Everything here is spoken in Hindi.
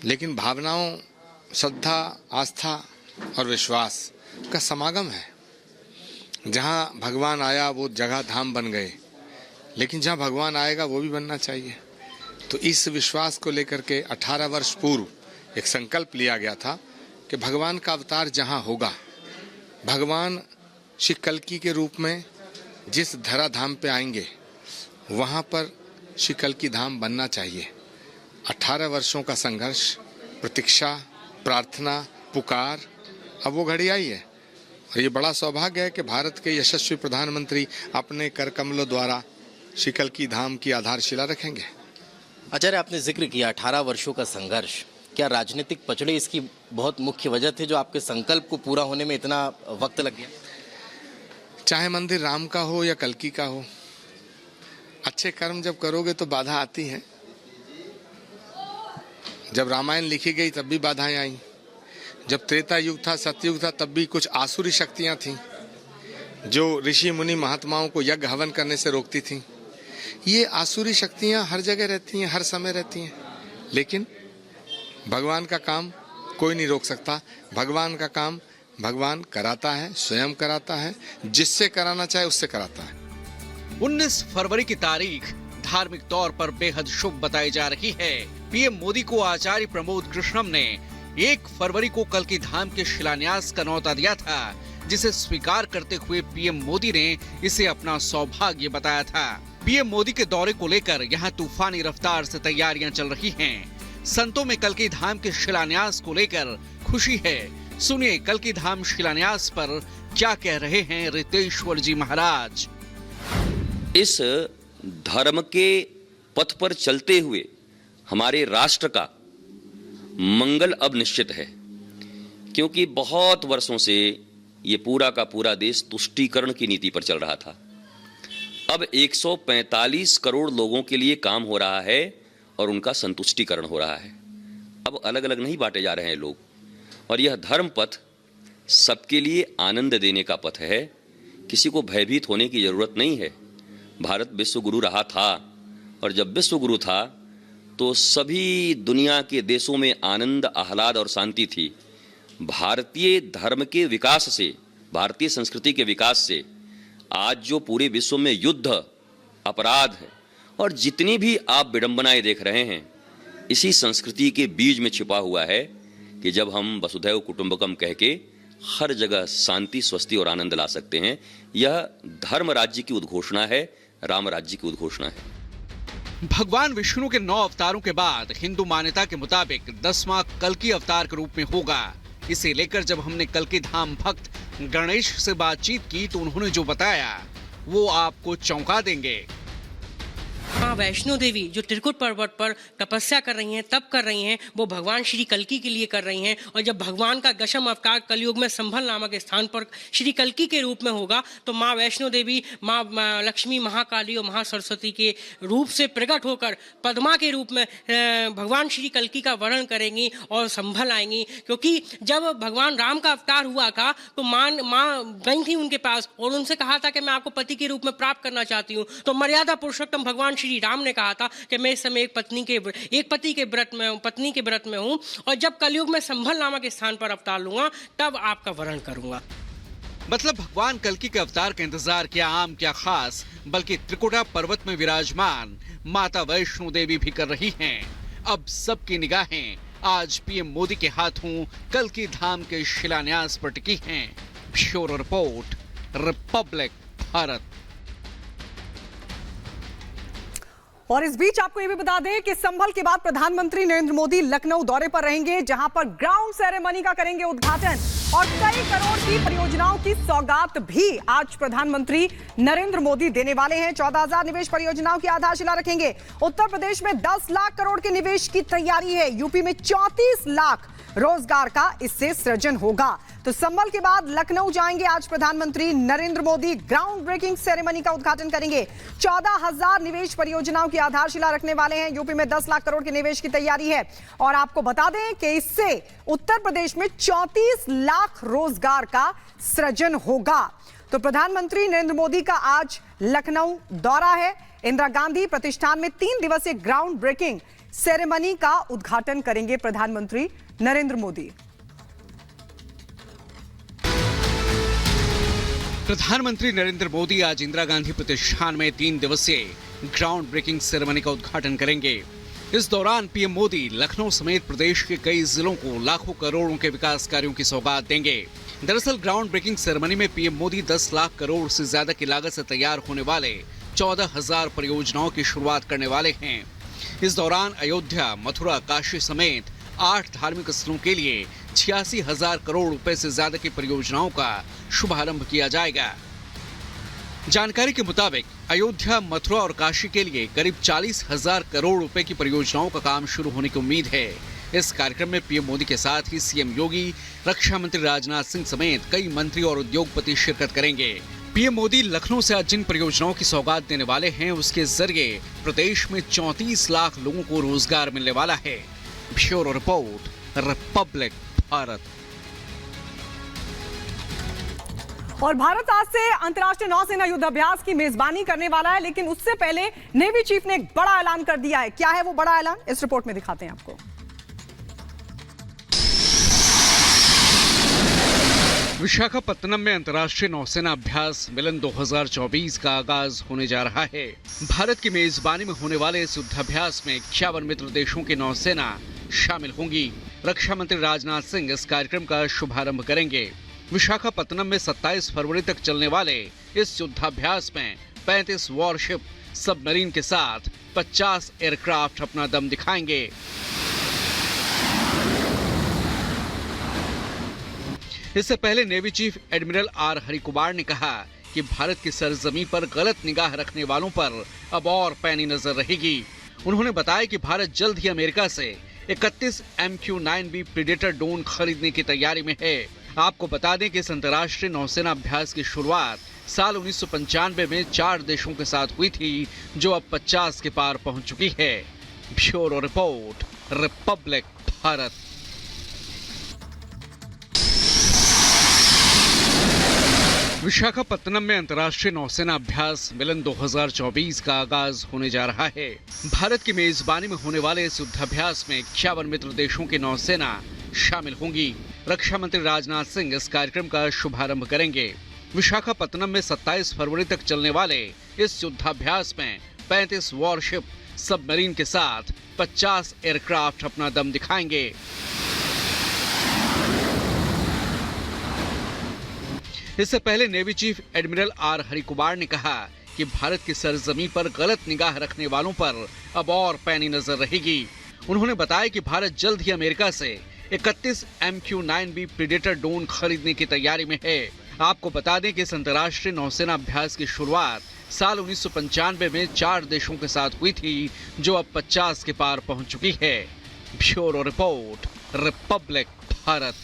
लेकिन भावनाओं, श्रद्धा, आस्था और विश्वास का समागम है। जहाँ भगवान आया वो जगह धाम बन गए, लेकिन जहाँ भगवान आएगा वो भी बनना चाहिए। तो इस विश्वास को लेकर के 18 वर्ष पूर्व एक संकल्प लिया गया था कि भगवान का अवतार जहाँ होगा, भगवान श्री कल्की के रूप में जिस धरा धाम पे आएंगे वहाँ पर श्री कल्की धाम बनना चाहिए। 18 वर्षों का संघर्ष, प्रतीक्षा, प्रार्थना, पुकार, अब वो घड़ी आई है। और ये बड़ा सौभाग्य है कि भारत के यशस्वी प्रधानमंत्री अपने कर कमलों द्वारा श्री कल्की धाम की आधारशिला रखेंगे। आचार्य, आपने जिक्र किया 18 वर्षों का संघर्ष, क्या राजनीतिक पचड़े इसकी बहुत मुख्य वजह थे जो आपके संकल्प को पूरा होने में इतना वक्त लग गया? चाहे मंदिर राम का हो या कल्की का हो, अच्छे कर्म जब करोगे तो बाधा आती है। जब रामायण लिखी गई तब भी बाधाएं आई, जब त्रेता युग था, सतयुग था, तब भी कुछ आसुरी शक्तियां थीं जो ऋषि मुनि महात्माओं को यज्ञ हवन करने से रोकती थीं। ये आसुरी शक्तियां हर जगह रहती हैं, हर समय रहती हैं, लेकिन भगवान का काम कोई नहीं रोक सकता। भगवान का काम भगवान कराता है, स्वयं कराता है, जिससे कराना चाहे उससे कराता है। 19 फरवरी की तारीख धार्मिक तौर पर बेहद शुभ बताई जा रही है। पीएम मोदी को आचार्य प्रमोद कृष्णम ने 1 फरवरी को कल्की धाम के शिलान्यास का न्योता दिया था, जिसे स्वीकार करते हुए पीएम मोदी ने इसे अपना सौभाग्य बताया था। पीएम मोदी के दौरे को लेकर यहाँ तूफानी रफ्तार से तैयारियां चल रही हैं। संतों में कल्की धाम के शिलान्यास को लेकर खुशी है। सुनिए कल्की धाम शिलान्यास पर क्या कह रहे हैं रितेश्वर जी महाराज। इस धर्म के पथ पर चलते हुए हमारे राष्ट्र का मंगल अब निश्चित है, क्योंकि बहुत वर्षों से ये पूरा का पूरा देश तुष्टीकरण की नीति पर चल रहा था। अब 145 करोड़ लोगों के लिए काम हो रहा है और उनका संतुष्टीकरण हो रहा है। अब अलग अलग नहीं बांटे जा रहे हैं लोग, और यह धर्म पथ सबके लिए आनंद देने का पथ है। किसी को भयभीत होने की जरूरत नहीं है। भारत विश्व गुरु रहा था, और जब विश्व गुरु था तो सभी दुनिया के देशों में आनंद, आह्लाद और शांति थी। भारतीय धर्म के विकास से, भारतीय संस्कृति के विकास से आज जो पूरे विश्व में युद्ध, अपराध है और जितनी भी आप विडंबनाएं देख रहे हैं, इसी संस्कृति के बीज में छिपा हुआ है कि जब हम वसुधैव कुटुंबकम कह के हर जगह शांति, स्वस्ति और आनंद ला सकते हैं। यह धर्म राज्य की उद्घोषणा है, राम राज्य की उद्घोषणा है। भगवान विष्णु के 9 अवतारों के बाद हिंदू मान्यता के मुताबिक 10वां कल्की अवतार के रूप में होगा। इसे लेकर जब हमने कल्की धाम भक्त गणेश से बातचीत की तो उन्होंने जो बताया वो आपको चौंका देंगे। माँ वैष्णो देवी जो त्रिकुट पर्वत पर तपस्या कर रही हैं, तप कर रही हैं, वो भगवान श्री कल्की के लिए कर रही हैं। और जब भगवान का दशम अवतार कलयुग में संभल नामक स्थान पर श्री कल्की के रूप में होगा तो माँ वैष्णो देवी माँ लक्ष्मी, महाकाली और महासरस्वती के रूप से प्रकट होकर पद्मा के रूप में भगवान श्री कल्की का वर्णन करेंगी और संभल आएंगी। क्योंकि जब भगवान राम का अवतार हुआ था तो माँ गई थी उनके पास और उनसे कहा था कि मैं आपको पति के रूप में प्राप्त करना चाहती हूँ। तो मर्यादा पुरुषोत्तम भगवान श्री राम ने कहा था कि मैं इस समय एक पत्नी के व्रत में हूं और जब कलयुग में संभल नामक स्थान पर अवतार लूंगा तब आपका वर्णन करूंगा। मतलब भगवान कल्की के अवतार का इंतजार क्या आम क्या खास, बल्कि त्रिकुटा पर्वत में विराजमान माता वैष्णो देवी भी कर रही हैं। अब सबकी निगाहें आज पीएम मोदी के हाथों कल्की धाम के शिलान्यास पर टिकी हैं। Bureau report, Republic Bharat. और इस बीच आपको ये भी बता दें कि संभल के बाद प्रधानमंत्री नरेंद्र मोदी लखनऊ दौरे पर रहेंगे, जहां पर ग्राउंड सेरेमनी का करेंगे उद्घाटन और कई करोड़ की परियोजनाओं की सौगात भी आज प्रधानमंत्री नरेंद्र मोदी देने वाले हैं। 14,000 निवेश परियोजनाओं की आधारशिला रखेंगे। उत्तर प्रदेश में 10 लाख करोड़ के निवेश की तैयारी है। यूपी में 34 लाख रोजगार का इससे सृजन होगा। तो संभल के बाद लखनऊ जाएंगे आज प्रधानमंत्री Narendra Modi, groundbreaking ceremony का उद्घाटन करेंगे। 14,000 निवेश परियोजनाओं की आधारशिला रखने वाले हैं। यूपी में 10 लाख करोड़ के निवेश की तैयारी है और आपको बता दें कि इससे उत्तर प्रदेश में 34 लाख रोजगार का सृजन होगा। तो प्रधानमंत्री नरेंद्र मोदी का आज लखनऊ दौरा है। इंदिरा गांधी प्रतिष्ठान में 3 दिवसीय ग्राउंड ब्रेकिंग सेरेमनी का उद्घाटन करेंगे प्रधानमंत्री नरेंद्र मोदी। प्रधानमंत्री नरेंद्र मोदी आज इंदिरा गांधी प्रतिष्ठान में 3 दिवसीय ग्राउंड ब्रेकिंग सेरेमनी का उद्घाटन करेंगे। इस दौरान पीएम मोदी लखनऊ समेत प्रदेश के कई जिलों को लाखों करोड़ों के विकास कार्यों की सौगात देंगे। दरअसल ग्राउंड ब्रेकिंग सेरेमनी में पीएम मोदी 10 लाख करोड़ से ज्यादा की लागत से तैयार होने वाले 14,000 परियोजनाओं की शुरुआत करने वाले हैं। इस दौरान अयोध्या, मथुरा, काशी समेत 8 धार्मिक स्थलों के लिए 86,000 करोड़ रुपए से ज्यादा की परियोजनाओं का शुभारंभ किया जाएगा। जानकारी के मुताबिक अयोध्या, मथुरा और काशी के लिए करीब 40,000 करोड़ रुपए की परियोजनाओं का काम शुरू होने की उम्मीद है। इस कार्यक्रम में पीएम मोदी के साथ ही सीएम योगी, रक्षा मंत्री राजनाथ सिंह समेत कई मंत्री और उद्योगपति शिरकत करेंगे। पीएम मोदी लखनऊ से आज जिन परियोजनाओं की सौगात देने वाले हैं, उसके जरिए प्रदेश में 34 लाख लोगों को रोजगार मिलने वाला है। Bureau report, Republic Bharat. और भारत आज से अंतर्राष्ट्रीय नौसेना युद्ध अभ्यास की मेजबानी करने वाला है, लेकिन उससे पहले नेवी चीफ ने एक बड़ा ऐलान कर दिया है। क्या है वो बड़ा ऐलान, इस रिपोर्ट में दिखाते हैं आपको। विशाखापत्तनम में अंतर्राष्ट्रीय नौसेना अभ्यास मिलन 2024 का आगाज होने जा रहा है। भारत की मेजबानी में होने वाले इस युद्धाभ्यास में 51 मित्र देशों की नौसेना शामिल होंगी। रक्षा मंत्री राजनाथ सिंह इस कार्यक्रम का शुभारंभ करेंगे। विशाखापत्तनम में 27 फरवरी तक चलने वाले इस युद्धाभ्यास में 35 वॉरशिप सबमरीन के साथ 50 एयरक्राफ्ट अपना दम दिखाएंगे। इससे पहले navy chief admiral R Harikumar ने कहा कि भारत की सरजमी पर गलत निगाह रखने वालों पर अब और पैनी नजर रहेगी। उन्होंने बताया कि भारत जल्द ही अमेरिका से 31 MQ-9B प्रीडेटर ड्रोन खरीदने की तैयारी में है। आपको बता दें कि इस अंतर्राष्ट्रीय नौसेना अभ्यास की शुरुआत साल 1995 में 4 देशों के साथ हुई थी, जो अब 50 के पार पहुंच चुकी है। Bureau report, Republic Bharat. Visakhapatnam में अंतर्राष्ट्रीय नौसेना अभ्यास मिलन 2024 का आगाज होने जा रहा है। भारत की मेजबानी में होने वाले इस युद्धाभ्यास में 51 मित्र देशों की नौसेना शामिल होंगी। रक्षा मंत्री राजनाथ सिंह इस कार्यक्रम का शुभारंभ करेंगे। विशाखापत्तनम में 27 फरवरी तक चलने वाले इस युद्धाभ्यास में 35 वॉरशिप सबमरीन के साथ 50 एयरक्राफ्ट अपना दम दिखाएंगे। इससे पहले navy chief admiral R Harikumar ने कहा कि भारत की सरजमी पर गलत निगाह रखने वालों पर अब और पैनी नजर रहेगी। उन्होंने बताया कि भारत जल्द ही अमेरिका से 31 MQ-9B प्रीडेटर ड्रोन खरीदने की तैयारी में है। आपको बता दें कि इस अंतर्राष्ट्रीय नौसेना अभ्यास की शुरुआत साल 1995 में 4 देशों के साथ हुई थी, जो अब 50 के पार पहुंच चुकी है। Bureau report, Republic Bharat.